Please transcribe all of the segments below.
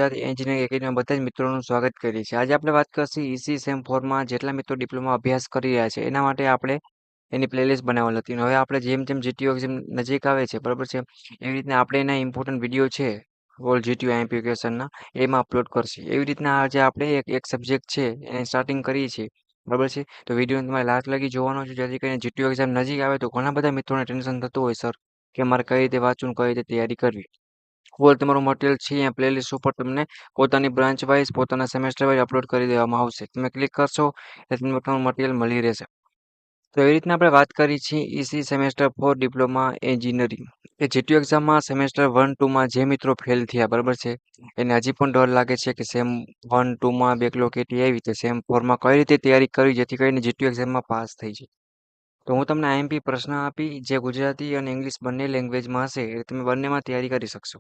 Gujarat engineering એકેડમીમાં બધા જ મિત્રોનું સ્વાગત કરીએ છીએ. આજે આપણે વાત કરશું ઈસી સેમ 4માં જેટલા મિત્રો ડિપ્લોમા અભ્યાસ કરી રહ્યા છે એના માટે આપણે એની પ્લેલિસ્ટ બનાવેલ હતી. અને હવે આપણે જેમ જેમ જીટીયુ એક્ઝામ નજીક આવે છે, બરાબર છે, એવી રીતના આપણે એના ઇમ્પોર્ટન્ટ વિડીયો છે ઓલ જીટીયુ આઈએમપી ક્વેશ્ચનના એમાં અપલોડ કરશે. એવી રીતના આજે આપણે એક સબ્જેક્ટ છે એને સ્ટાર્ટિંગ કરીએ છીએ, બરાબર છે. તો વિડીયો તમારે લાસ્ટ લગી જોવાનો છે, જેથી કરીને જીટીયુ એક્ઝામ નજીક આવે તો ઘણા બધા મિત્રોને ટેન્શન થતું હોય સર કે મારે કઈ રીતે વાંચવું, કઈ રીતે તૈયારી કરવી. ઓલ તમારું મટીરિયલ છે અહીંયા પ્લેલિસ્ટ ઉપર તમને પોતાની બ્રાન્ચ વાઇઝ પોતાના સેમેસ્ટર વાઇઝ અપલોડ કરી દેવામાં આવશે. તમે ક્લિક કરશો એટલે તમને તમારું મટીરિયલ મળી રહેશે. તો એવી રીતના આપણે વાત કરી છીએ ઈસી સેમેસ્ટર 4 ડિપ્લોમા એન્જિનિયરિંગ કે જીટીયુ એક્ઝામમાં સેમેસ્ટર 1-2માં જે મિત્રો ફેલ થયા, બરાબર છે, એને હજી પણ ડર લાગે છે કે સેમ 1-2માં બેકલોગ કેટી આવી તો સેમ 4માં કઈ રીતે તૈયારી કરવી જેથી કરીને જીટીયુ એક્ઝામમાં પાસ થઈ જાય. તો હું તમને આઈએમપી પ્રશ્ન આપી જે ગુજરાતી અને ઇંગ્લિશ બંને લેંગ્વેજમાં હશે એટલે તમે બંનેમાં તૈયારી કરી શકશો.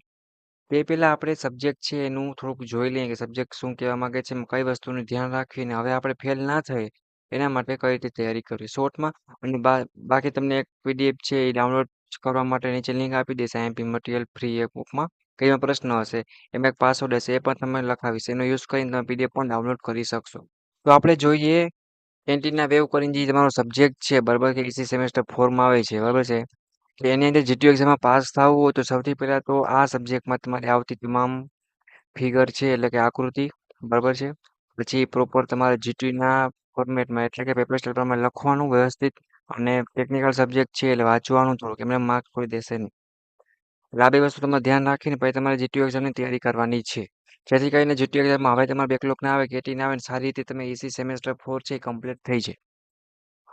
તે પહેલાં આપણે સબ્જેક્ટ છે એનું થોડુંક જોઈ લઈએ કે સબ્જેક્ટ શું કહેવા માંગે છે, કઈ વસ્તુનું ધ્યાન રાખીને હવે આપણે ફેલ ના થાય એના માટે કઈ રીતે તૈયારી કરવી શોર્ટમાં. અને બાકી તમને એક પીડીએફ છે એ ડાઉનલોડ કરવા માટે નીચે લિંક આપી દેશે આઈએમપી મટીરિયલ ફ્રી એક બુકમાં. કઈમાં પ્રશ્ન હશે એમાં એક પાસવર્ડ હશે એ પણ તમે લખાવીશ, એનો યુઝ કરીને તમે પીડીએફ પણ ડાઉનલોડ કરી શકશો. તો આપણે જોઈએ એન્ટીના વેવ કરીને જે તમારો સબ્જેક્ટ છે, બરાબર, કે ઈસી સેમેસ્ટર 4માં આવે છે, બરાબર છે, કે એની અંદર જીટીયુ એક્ઝામમાં પાસ થવું હોય તો સૌથી પહેલાં તો આ સબ્જેક્ટમાં તમારે આવતી તમામ ફિગર છે એટલે કે આકૃતિ, બરાબર છે, પછી પ્રોપર તમારે જીટીયુના ફોર્મેટમાં એટલે કે પેપર સ્ટાઇલ પ્રમાણે લખવાનું વ્યવસ્થિત. અને ટેકનિકલ સબ્જેક્ટ છે એટલે વાંચવાનું થોડુંક, એમને માર્ક્સ કોઈ દેશે નહીં. એટલે આ બે વસ્તુ તમારે ધ્યાન રાખીને પછી તમારે જીટીયુ એક્ઝામની તૈયારી કરવાની છે, જેથી કરીને જીટીયુ એક્ઝામમાં હવે તમારે બેકલોગ ના આવે, કેટી ના આવે ને સારી રીતે તમે ઈસી સેમેસ્ટર 4 છે એ કમ્પ્લીટ થઈ જાય.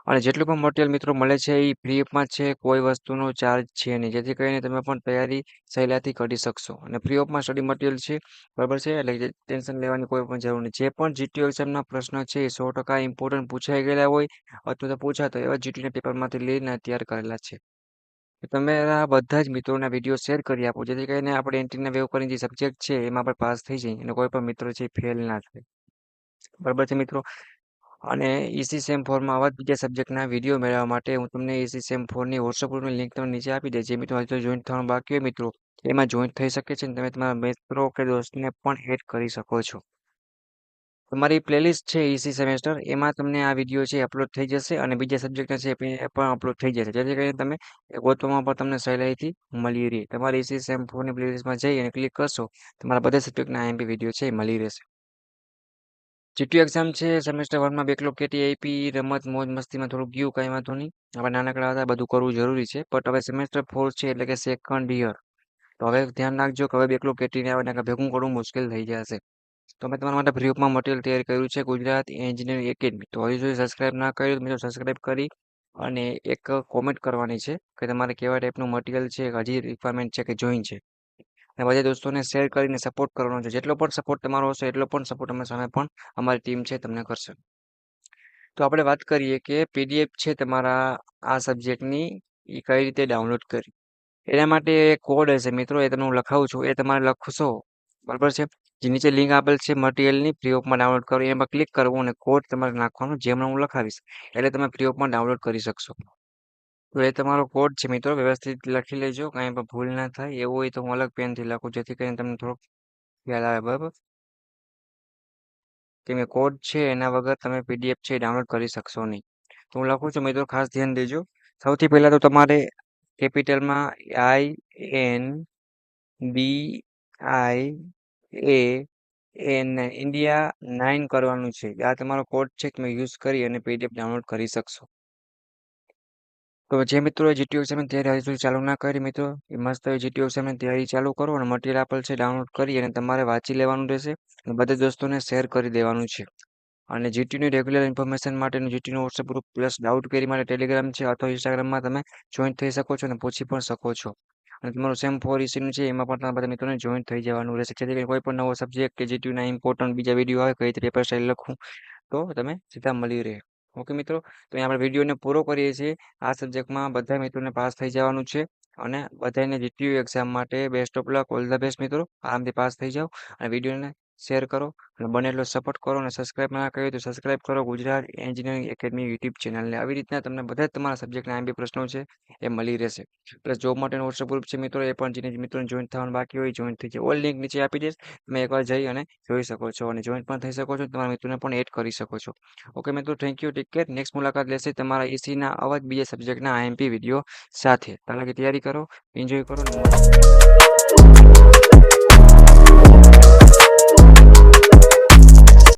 અને જેટલું પણ મટીરિયલ મિત્રો મળે છે એ ફ્રી ઓફમાં છે, કોઈ વસ્તુનો ચાર્જ છે નહીં, જેથી કરીને તમે પણ તૈયારી સહેલાઈથી કરી શકશો. અને ફ્રી ઓફમાં સ્ટડી મટીરિયલ છે, બરાબર છે, એટલે કે ટેન્શન લેવાની કોઈ પણ જરૂર નહીં. જે પણ જીટીયુ એક્ઝામના પ્રશ્ન છે એ 100% ઇમ્પોર્ટન્ટ પૂછાઈ ગયેલા હોય અથવા તો પૂછાતો એવા જીટીયુના પેપરમાંથી લઈને તૈયાર કરેલા છે. તો તમે આ બધા જ મિત્રોના વિડીયો શેર કરી આપો, જેથી કરીને આપણે એન્ટીના વેવ કરીને જે સબ્જેક્ટ છે એમાં આપણે પાસ થઈ જઈએ અને કોઈ પણ મિત્રો છે ફેલ ના થાય, બરાબર છે મિત્રો. અને ઈસી સેમ 4માં આવા જ બીજા સબ્જેક્ટના વિડીયો મેળવવા માટે હું તમને ઈસી સેમ 4ની વોટ્સઅપ ગ્રુપની લિંક તમને નીચે આપી દે. જે મિત્રો હજુ જોઈન્ટ થવાનું બાકી હોય મિત્રો એમાં જોઈન્ટ થઈ શકે છે અને તમે તમારા મિત્રો કે દોસ્તને પણ એડ કરી શકો છો. તમારી પ્લેલિસ્ટ છે ઈસી સેમેસ્ટર એમાં તમને આ વિડીયો છે અપલોડ થઈ જશે અને બીજા સબ્જેક્ટના છે એ પણ અપલોડ થઈ જશે, જેથી કરીને તમે ગોતવામાં પણ તમને સહેલાઈથી મળી રહે. તમારી ઈસી સેમ 4ની પ્લેલિસ્ટમાં જઈ અને ક્લિક કરશો તમારા બધા સબ્જેક્ટના આઈએમપી વિડીયો છે એ મળી રહેશે. જીટીયુ એક્ઝામ છે સેમેસ્ટર 1માં બેકલોગ કેટી આપી, રમત મોજ મસ્તીમાં થોડુંક ગયું, કાંઈ વાંધો નહીં, આપણે નાનકડા હતા બધું કરવું જરૂરી છે. બટ હવે સેમેસ્ટર 4 છે એટલે કે સેકન્ડ યર, તો હવે ધ્યાન રાખજો કે હવે બેકલોગ કેટી આવે ને ભેગું કરવું મુશ્કેલ થઈ જશે. તો મેં તમારા માટે ફ્રી ઓફમાં મટીરિયલ તૈયાર કર્યું છે ગુજરાત એન્જિનિયરિંગ એકેડમી. તો હજુ સુધી સબસ્ક્રાઇબ ના કર્યું તો મિત્રો સબસ્ક્રાઇબ કરી અને એક કોમેન્ટ કરવાની છે કે તમારે કેવા ટાઈપનું મટીરિયલ છે, હજી રિક્વાયરમેન્ટ છે કે જોઈન છે. અને બધા દોસ્તોને શેર કરીને સપોર્ટ કરવાનો છે. જેટલો પણ સપોર્ટ તમારો હશે એટલો પણ સપોર્ટ અમે સામે પણ અમારી ટીમ છે તમને કરશે. તો આપણે વાત કરીએ કે પીડીએફ છે તમારા આ સબ્જેક્ટની એ કઈ રીતે ડાઉનલોડ કરી. એના માટે કોડ હશે મિત્રો, એ તમને હું લખાવું છું, એ તમારે લખશો, બરાબર છે. જે નીચે લિંક આપેલ છે મટીરિયલની ફ્રી ઓફમાં ડાઉનલોડ કરો એમાં ક્લિક કરવું અને કોડ તમારે નાખવાનું જે હમણાં હું લખાવીશ એટલે તમે ફ્રી ઓફમાં ડાઉનલોડ કરી શકશો. તો એ તમારો કોડ છે મિત્રો, વ્યવસ્થિત લખી લેજો, કાંઈ પણ ભૂલ ના થાય. એવું હોય તો હું અલગ પેનથી લખું જેથી કરીને તમને થોડોક ખ્યાલ આવે, બરાબર. કેમ કે કોડ છે એના વગર તમે પીડીએફ છે ડાઉનલોડ કરી શકશો નહીં. તો હું લખું છું મિત્રો, ખાસ ધ્યાન દેજો. સૌથી પહેલાં તો તમારે કેપિટલમાં INDIA ઇન્ડિયા 9 કરવાનું છે. આ તમારો કોડ છે તમે યુઝ કરી અને પીડીએફ ડાઉનલોડ કરી શકશો. તો જે મિત્રો જીટીયુ એક્ઝામની તૈયારી હજુ સુધી ચાલુ ના કરી મિત્રો એ મસ્ત જીટીયુ એક્ઝામની તૈયારી ચાલુ કરો અને મટીરિયલ આપેલ છે ડાઉનલોડ કરી અને તમારે વાંચી લેવાનું રહેશે અને બધા દોસ્તોને શેર કરી દેવાનું છે. અને જીટીયુની રેગ્યુલર ઇન્ફોર્મેશન માટેનું જીટીયુનું WhatsApp group plus doubt query માટે ટેલિગ્રામ છે અથવા ઇન્સ્ટાગ્રામમાં તમે જોઈન થઈ શકો છો અને પૂછી પણ શકો છો. અને તમારું સેમ 4 ઇસીનું છે એમાં પણ તમારા બધા મિત્રોને જોઈન થઈ જવાનું રહેશે, જેથી કરીને કોઈ પણ નવો સબ્જેક્ટ કે જીટીયુના ઇમ્પોર્ટન્ટ બીજા વિડીયો આવે કઈ રીતે પેપર સ્ટાઇલ લખવું તો તમે સીધા મળી રહે. ઓકે મિત્રો, તો અહીં આપણે વિડીયોને પૂરો કરીએ છીએ. આ સબ્જેક્ટમાં બધા મિત્રોને પાસ થઈ જવાનું છે અને બધાને જીટીયુ એક્ઝામ માટે best of luck, all the best મિત્રો. આરામથી પાસ થઈ જાઓ અને વિડીયોને શેર કરો અને બને એટલો સપોર્ટ કરો અને સબસ્ક્રાઇબ ના કર્યું તો સબસ્ક્રાઇબ કરો ગુજરાત એન્જિનિયરિંગ એકેડમી યુટ્યુબ ચેનલને. આવી રીતના તમને બધા જ તમારા સબ્જેક્ટના આઈએમપી પ્રશ્નો છે એ મળી રહેશે. પ્લસ જોબ માટેનો વોટ્સઅપ ગ્રુપ છે મિત્રો, એ પણ જેને મિત્રોને જોઈન થવાનું બાકી હોય જોઈન થઈ જાય. ઓલ લિંક નીચે આપી દઈશ, તમે એકવાર જઈ અને જોઈ શકો છો અને જોઈન પણ થઈ શકો છો, તમારા મિત્રોને પણ એડ કરી શકો છો. ઓકે મિત્રો, thank you, take care. Next મુલાકાત લેશે તમારા એસીના આવા જ બીજા સબ્જેક્ટના આઈએમપી વિડીયો સાથે. તાલાકી તૈયારી કરો, એન્જોય કરો અને મોજ કરો.